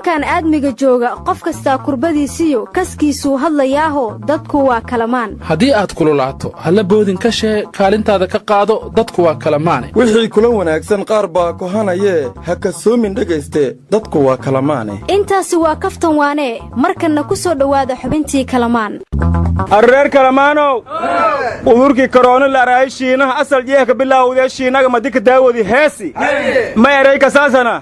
koonkan aadmiga jooga qof kasta kurbadiisiyo kaskiisu hadlayaaho dadku waa kalamaan haddii aad kululaato halla boodin ka shee kaalintaada ka qaado dadku waa kalamaane wixii kula wanaagsan qaar baa kohanayee ha kasoomin dhegayste dadku waa kalamaane intaasi waa kaftan waane markanna ku soo dhowaada xubintii kalamaan arreer kalamaanow udurkii korona la raay shiinaha asal jeeka bilaawday shiinaga madika daawadi heesi ma eray kasaasana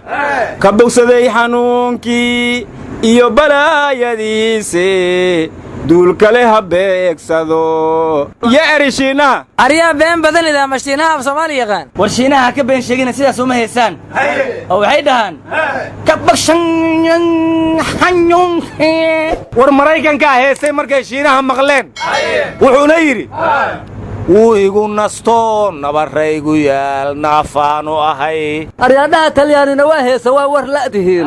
ka bogsaday xanuunkii iyo balaayadiise duul kale habeegsado ya eri shiinaha aryaa been badan idaa ma shiinaha af Soomaali yaqaan war shiinaha ka been sheegina sidaas uma heesaan oo waxay dhahan ka bagshan xanyun war Maraykanka heesay markay shiinaha maqleen wuxuuna yiri wuu igu nasto nabaraygu yaal naafaanu ahay aryaadaha talyaanina waa heesa waa war la'dihiin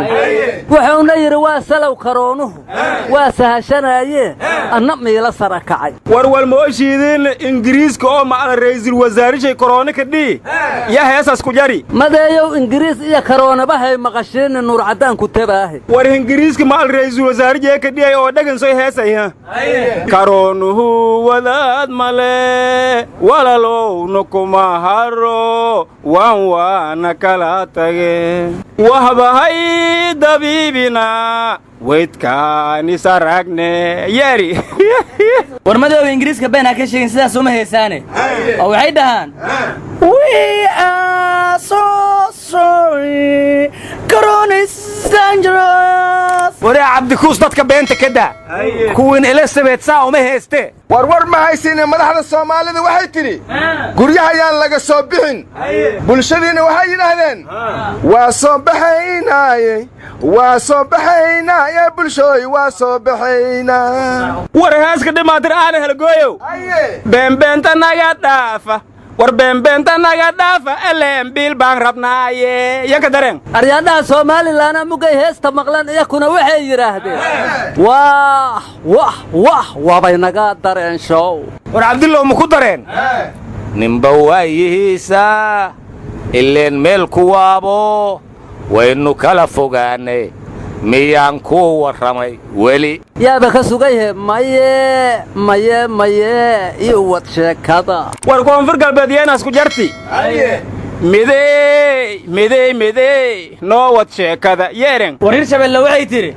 wuxuuna yiri waa salow karoonuhu waa sahashanaye anna miila sara kacay war wal mooshiidin ingiriiska oo macna ra'iisul wasaarishay korona ka dhii ya heesas ku jari madeeyow ingiriis iyo karoona bahay maqasheen nuur cadaan ku tabaahay war ingiriiska macna ra'iisul wasaarishay ka dhii oo dhagan soo heesay karoonuhu wadaad male walalow nukuma haro waan kala tage wahbahay dabiibina weydkaani saragne yari war madoow ingiriiska been ka sheegin sidaas uma heesaane oo waxay dhahaan we are so sorry corona is dangerous war cabdikuus dadka beenta ka daa kuwin Elizabeth saa uma heeste war ma haysiin madaxda Soomaalida waxay tiri guryaha ayaan laga soo bixin bulshadiina waxay yiraahdeen waa soo baxaynaa bulshooy waa soo baxaynaa war haaska dhimaatir aan helgooyo beenbeenta naga dhaafa war beenbeenta naga dhaafa eleen bil baan rabnaaye yaka dareen aryaadaha Soomaaliland mugay heesta maqlan iyakuna waxay yiraahdeen waa bay naga dareen show war Cabdillah ma ku dareen nimba waayihiisa ileen meel ku waabo waynu kala fogaanay miyaan ku warramay weli yaaba ka sugayhe maye iyo wad sheekada war koonfur galbeed yeenaas ku jarti midey noo wad sheekada yeeren war Hirshabelle waxay tiri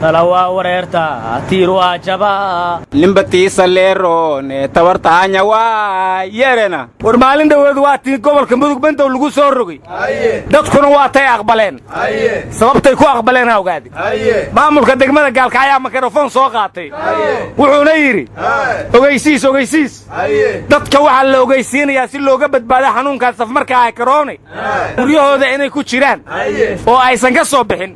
tala waa wareerta tiiru ajaba limbatiisa leeroone tabartaanya waa yeerena war maalin dhaweed waa tii gobolka mudug bandow lagu soo rogay dadkuna waa tay aqbaleen sababtay ku aqbaleen awgaadi maamulka degmada gaalka ayaa mikrofon soo qaatay wuxuuna yiri ogeysiis dadka waxa la ogeysiinayaa si looga badbaado xanuunka safmarka corona guryahooda inay ku jiraan oo aysan ka soo bixin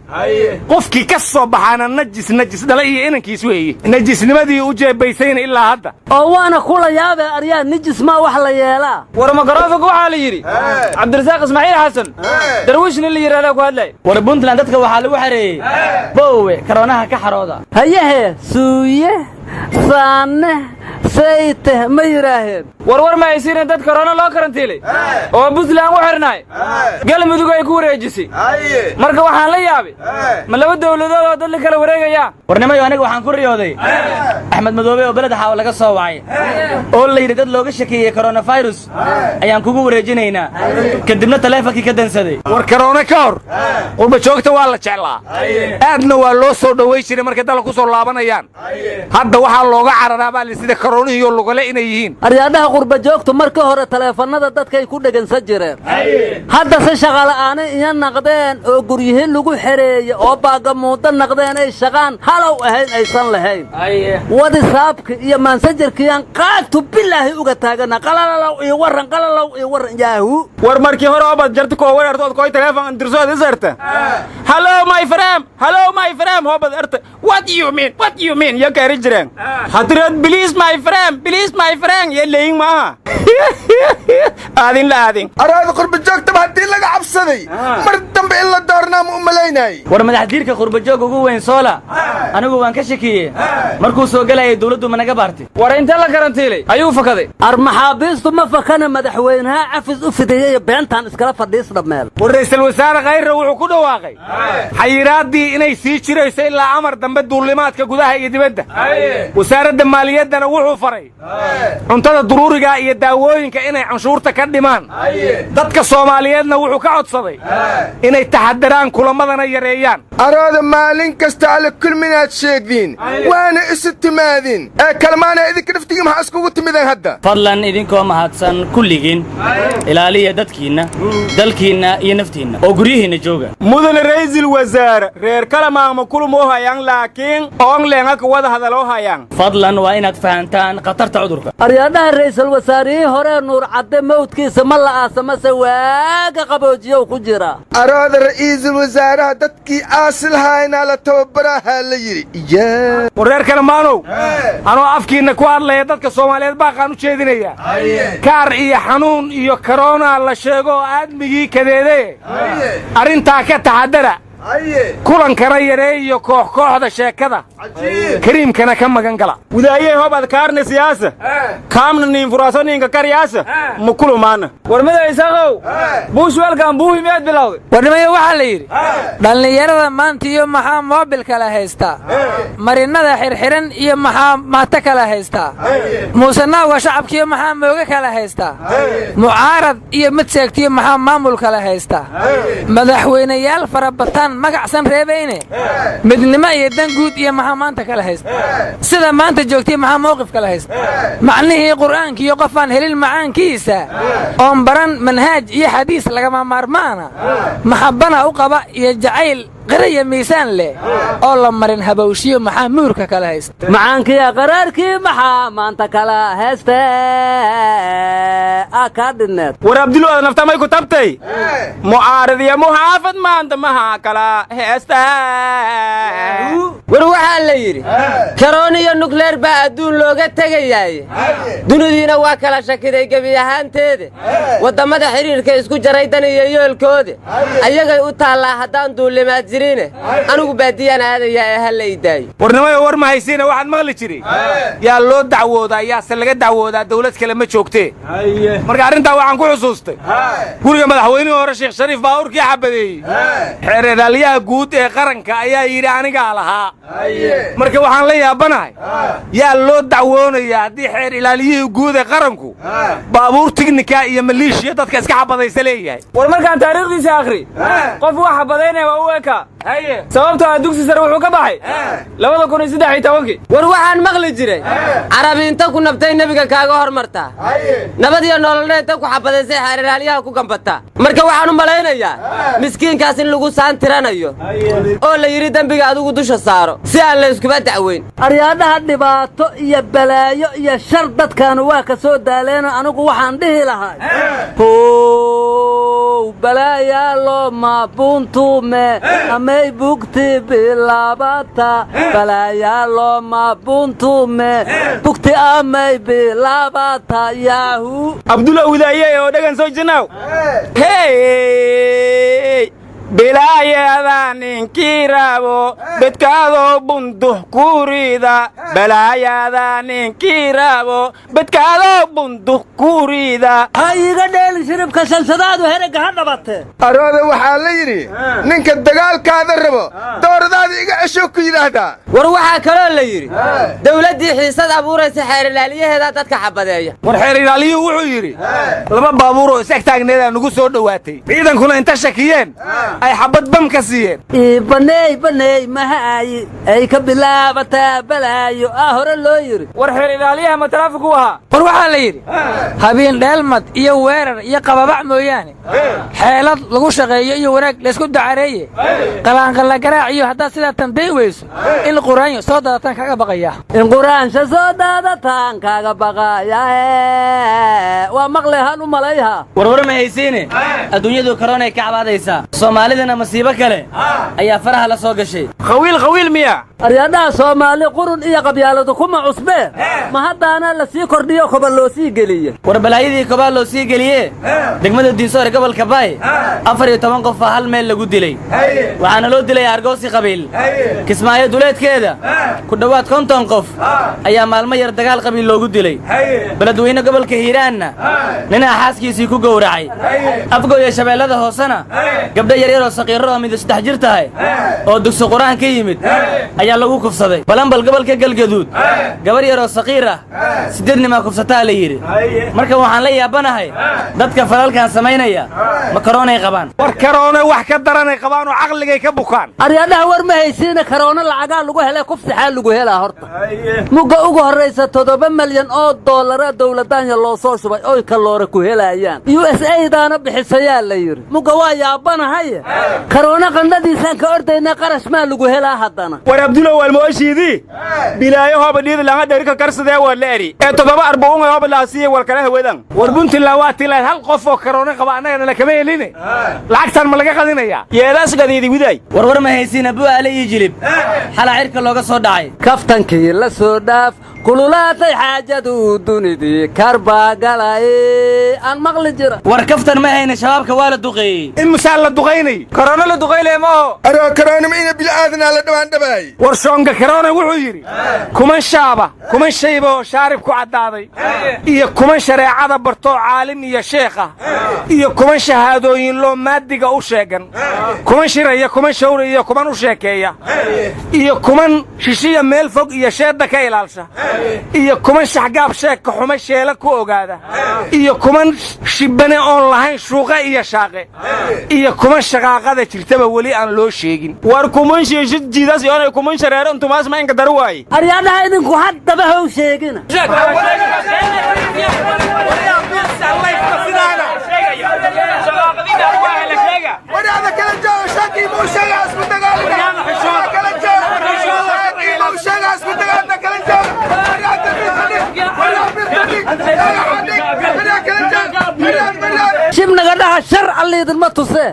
qofkii ka soo baxana najis dhala iyo inankiis weeye najisnimadii u jeebaysayna ilaa hadda oo waana kula yaabay aryaa najis ma wax la yeelaa war mikrofon waxa la yiri Cabdirasaaq Ismaaciil Xasan darwiishna la yiraahdo ku hadlay war Puntland dadka waxa lagu xareeyay boowe koronaha ka xarooda hayahe suuye saane sayte ma yiraaheen war ma aysiin dad corona loo karantiilay oo Puntland u xirnay galmudug ay ku wareejisay marka waxaan la yaabay ma laba dawladood oo dad kala wareegaya warnimay aniga waxaan ku riyooday Axmed Madoobe oo balad xaw laga soo wacay oo la yiri dad looga shakiiyay coronavirus ayaan kugu wareejinaynaa kadibna taleefankii ka dansaday war corona ka hor qurba joogta waa la jeclaa aadna waa loo soo dhaweey jiray markay dal ku soo laabanayaan hadda waxa looga cararaabaa sida corona iyo lugale inay yihiin aryaadaha qurba joogtu markii hore taleefanada dadkay ku dhagansan jireen hadda se shaqala aanay iyo naqdeen oo guryihiin lagu xareeyay oo baagamuuda naqdeen ay shaqaan halow ahayn aysan lahayn wadisaabka iyo mansajarkiyan qaatu bilaahi uga taagana qalalaw iyo waran yaahu war markii hore oo bad jarto ko weerartood ko taleefan dirsood isarta hello my friend hobad arta what you mean ya kari jireen hadrad please my friend ya leeying ma aadin araada qurba joogta hadii laga cabsaday mar dambe illa doornaa ma umaleey shaqaynayay war madaxdiirka qurbajoog ugu weyn soola anigu waan ka shakiyey markuu soo galayay dawladdu managa baartay war inta la karantiilay ayuu fakaday armaxaabiistu ma fakana madaxweynaha cafis u fidiyey beentan iskala fadhiisna meel war ra'iisul wasaare khayra wuxuu ku dhawaaqay xayiraadii inay sii jirayso ilaa amar dambe duulimaadka gudaha iyo dibadda wasaaradda maaliyaddana wuxuu faray cuntada duruuriga iyo daawooyinka inay canshuurta ka dhimaan dadka Soomaaliyeedna wuxuu ka codsaday inay taxadaraan kulamadana yareeyaan arooda maalin kasta ala kulminaad sheegdiin waana isu timaadin kalmaana idinka naftiga maxaa iskugu timideen hadda fadlan idinkoo mahadsan kulligiin ilaaliya dadkiina dalkiina iyo naftiina oo guryihiina jooga mudane ra'iisul wasaare reer kala maama kulmo hayaan laakiin onleen ka wada hadalo hayaan fadlan waa inaad fahantaan khatarta cudurka aryaadaha ra'iisul wasaarihii hore nuur cadde mawdkiisa ma la aasamase waaga qaboojiyow ku jira arooda ra'iisul wasaaraha dadkii aasilhaayna la tababaraha la yidhi wareer kale maanow anoo afkiina ku hadlaya dadka Soomaaliyeed baaqaan u jeedinaya kaar iyo xanuun iyo corona la sheego aadmigii kadeeday arintaa ka taxadara kulankana yareeyo kooxda sheekada kariimkana ka magan gala wadaayay hobad kaarna siyaasa kaamna nin furaasaninka kariyaasa mukulumaana war madaxaysaaqow buushwalkan buuhi meed bilowday warnimayo waxaa la yidhi dhallinyarada maanta iyo maxaa moobil kala haystaa marinada xirxiran iyo maxaa maata kala haystaa muusanaaga shacabkiiyo maxaa mooga kala haystaa mucaarad iyo mid seegtiyo maxaa maamul kala haystaa madaxweynayaal farabataan magacsan reebayne midnimo iyo dan guud iyo maxaa maanta kala haysta sida maanta joogtay maxaa mowqif kala haysta macnihii qur'aanka iyo qofaan helin macaankiisa oon baran manhaaj iyo xadiis lagama maarmaana maxabbana u qaba iyo jacayl qiraya miisaan leh oo la marin habawshiyo maxaa muurka kala haysta macaankiya qaraarkii maxaa maanta kala haysta ka dhineed war abdullah nafta may ku tabtay mucaarad iyo muhaafad maanta maxaa kala haysta war waxaa la yidhi karoon iyo nukleer baa adduun looga tegayay dunidiina waa kala shakiday gebi ahaanteeda wadamada xiriirka isku jaray dan iyo yoolkooda ayagay u taallaa haddaan duulimaad jirine anigu baadiyaan aadaya ee hal iidaayo warnimayo war ma haysiina waxaad maqli jiray yaa loo dacwoodaa yaase laga dacwoodaa dawlad kale ma joogtee marka arrintaa waxaan ku xusuustay guriga madaxweynihii hore sheekh shariif baa urkii xabadeeyey xeer ilaaliyaha guud ee qaranka ayaa yidhi anigaa lahaa marka waxaan la yaabanahay yaa loo dacwoonayaa haddii xeer ilaaliyihii guud ee qaranku baabuur tiknika iyo maleeshiya dadka iska xabadaysa leeyahay war markaan taariikhdiisa akhri qof wax xabadaynaya waa u eka sababtoo dugsi sare wuxuu ka baxay 2013 war waxaan maqli jiray carabi inta ku nabtay nabiga kaaga hormartaa nabad iyo nolol inta ku xabadaysay xeer ilaaliyaha ku gambata marka waxaan u malaynayaa miskiinkaas in lagu saantiranayo oo la yiri dambiga adigu dusha saaro si aan la iskuba dacweyn aryaadaha dhibaato iyo balaayo iyo shar dadkan waa ka soo daaleena anigu waxaan dhihi lahaa balaya lo ma buntume amay bugti bilabata balaya lo ma buntume bugti amay bilabata yahu abdullah widaaye oo dhagan soo jinaaw hey bilaayada ninkii rabo bedkaado bunduh kurida bilaayada ninkii rabo bedkaado bunduh kurida hayiga dheel shiribka salsadaadu herega ha dhabate arooda waxaa la yidhi ninka dagaalkaada rabo dooradaada iga cesho ku yidhaahdaa war waxaa kaloo la yidhi dawladdii xiisad abuuraysa xeer ilaaliyaheeda dadka xabadeeya war xeer ilaaliyuhu wuxuu yidhi laba baabuur oo is taagneeda nagu soo dhawaatay ciidankuna inta shakiyeen ay xabad bam ka siiyeen banay mahay ay ka bilaabataa balaayo hore loo yiri war xeer ilaaliyaha ma taraafiku ahaa war waxaa la yidhi habeen dheelmad iyo weerar iyo qababac mooyaane xeelad lagu shaqeeyo iyo wanaag laysku dacareeye qalaanqalla garaac iyo haddaad sidaa tanday weyso in quraanyo soo daadataan kaaga baqaya in quraansha soo daadataan kaaga baqaya waa maqlehan u malayha war ma haysiine adduunyadu karoonay ka cabaadaysaa Soomaali soomaalidana masiibo kale ayaa faraha la soo gashay. qawiil miya aryadaha Soomaali qurun iyo qabyaaladu kuma cusbeen ma haddaana la sii kordhiyo koba loo sii geliye war balaayadii koba loo sii geliye degmada Diisoore gobolka Bay 14 qof hal meel lagu dilay waxaana loo dilay argoosi qabiil Kismaayo duleedkeeda ku dhawaad 50 qof ayaa maalmo yar dagaal qabiil loogu dilay beledweyne gobolka Hiiraanna nina xaaskiisii ku gowracay afgooya shabeellada hoosana gabdho yar yar oo saqiiro ah mid 3 jir tahay oo dugsi quraan ka yimid ayaa lagu kufsaday balanbal gobolka Galgaduud gabar yar oo saqiir ah 8 nima kufsataa la yiri marka waxaan la yaabanahay dadka falalkan sameynaya ma karoonay qabaan war karoona wax ka daranay qabaan oo aqligay ka bukaan aryadaha war ma haysiina karoona lacaga lagu helay kufsi xal lagu helaa horta muga ugu horeysa 7 milyan oo dollar dawladdan loo soo shubay oo kaloore ku helayaan USA daana bixisayaa la yiri muga waa yaabanahay karoona qandadiisan ka ordayna qarash ma lagu helaa haddana war abdulla walmooshiidi bilaayo haba dhiid laga dheerka karsadee waa leeri ee 7 haba la siiyay wal kala hawadan war buntina waa tilay hal qof oo karoona qaba anaga la kama helin lacagtan ma laga qadinaya yeedaas qadiidi widay war ma haysiina buu alay jilib xala cirka looga soo dhacay kaftankii la soo dhaaf kululaatay xaajadu dunidii karba galay aan maqli jira war kaftan ma hayna shabaabka waa la duqeeyay in misaal la duqeynay karoona la duqeylay ma aro karoona ma ina bil aadna la dhawaan dhabay war shoonga karoona wuxuu yiri kuma shaybo shaarib ku cadaaday iyo kuma shareecada barto caalim iyo sheekha iyo kuma shahaadooyin loo maadiga u sheegan kuma shiraya kuma shawriya kuma u sheekeeya iyo kuma shishiya meel fog iyo sheeda ka ilaalsha iyo kuma shaxgaab sheeka xuma sheela ku ogaada iyo kuma shibane oo lahayn shuuqa iyo shaaqe iyo kuma shaqaaqada jirtaba wali aan loo sheegin war kuma sheeshid jiidas iyo ay kuma shareero intumaas ma inka dar waay aryadaha idinku haddaba how sheegina wadaada kala jooga shaki muu sheega isku dagaalina kala jooga shaki muu sheega isku dagaalina kala jooga shibnaga dhaha shar alliidin ma tusee